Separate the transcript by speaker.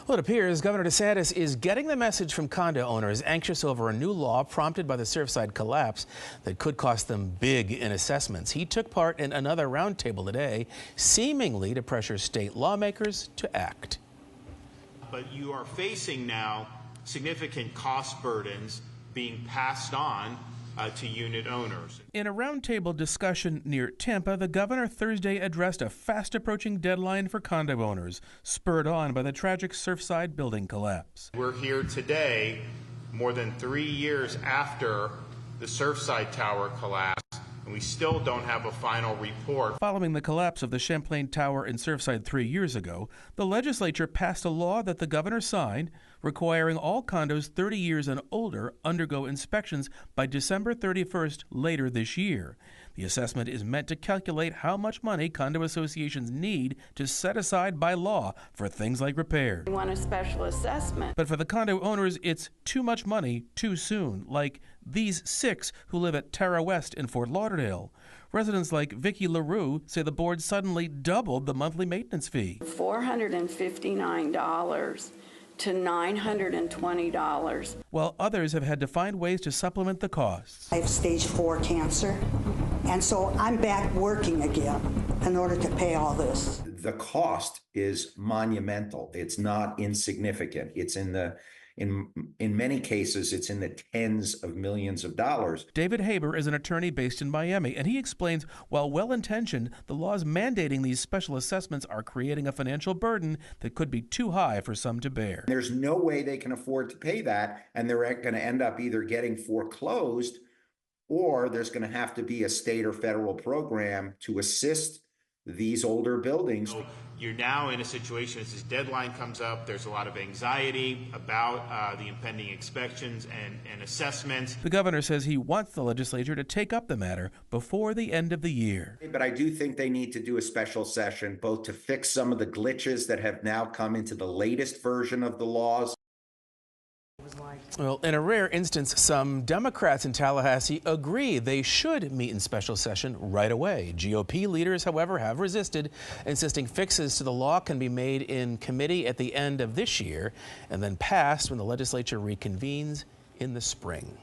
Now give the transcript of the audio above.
Speaker 1: Well, it appears Governor DeSantis is getting the message from condo owners anxious over a new law prompted by the Surfside collapse that could cost them big in assessments. He took part in another roundtable today, seemingly to pressure state lawmakers to act.
Speaker 2: But you are facing now significant cost burdens being passed on to unit owners.
Speaker 1: In a roundtable discussion near Tampa, the governor Thursday addressed a fast-approaching deadline for condo owners, spurred on by the tragic Surfside building collapse.
Speaker 2: We're here today, more than 3 years after the Surfside tower collapsed, and we still don't have a final report.
Speaker 1: Following the collapse of the Champlain Tower in Surfside 3 years ago, the legislature passed a law that the governor signed requiring all condos 30 years and older undergo inspections by December 31st later this year. The assessment is meant to calculate how much money condo associations need to set aside by law for things like repairs.
Speaker 3: We want a special assessment.
Speaker 1: But for the condo owners, it's too much money too soon, like these 6 who live at Terra West in Fort Lauderdale. Residents like Vicky LaRue say the board suddenly doubled the monthly maintenance fee.
Speaker 3: $459 to $920.
Speaker 1: While others have had to find ways to supplement the costs.
Speaker 4: I have stage 4 cancer, and so I'm back working again in order to pay all this.
Speaker 5: The cost is monumental. It's not insignificant. It's in many cases, it's in the tens of millions of dollars.
Speaker 1: David Haber is an attorney based in Miami, and he explains while well-intentioned, the laws mandating these special assessments are creating a financial burden that could be too high for some to bear.
Speaker 5: There's no way they can afford to pay that, and they're going to end up either getting foreclosed or there's going to have to be a state or federal program to assist these older buildings.
Speaker 2: So you're now in a situation as this deadline comes up, there's a lot of anxiety about the impending inspections and assessments.
Speaker 1: The governor says he wants the legislature to take up the matter before the end of the year.
Speaker 5: But I do think they need to do a special session, both to fix some of the glitches that have now come into the latest version of the laws.
Speaker 1: Well, in a rare instance, some Democrats in Tallahassee agree they should meet in special session right away. GOP leaders, however, have resisted, insisting fixes to the law can be made in committee at the end of this year and then passed when the legislature reconvenes in the spring.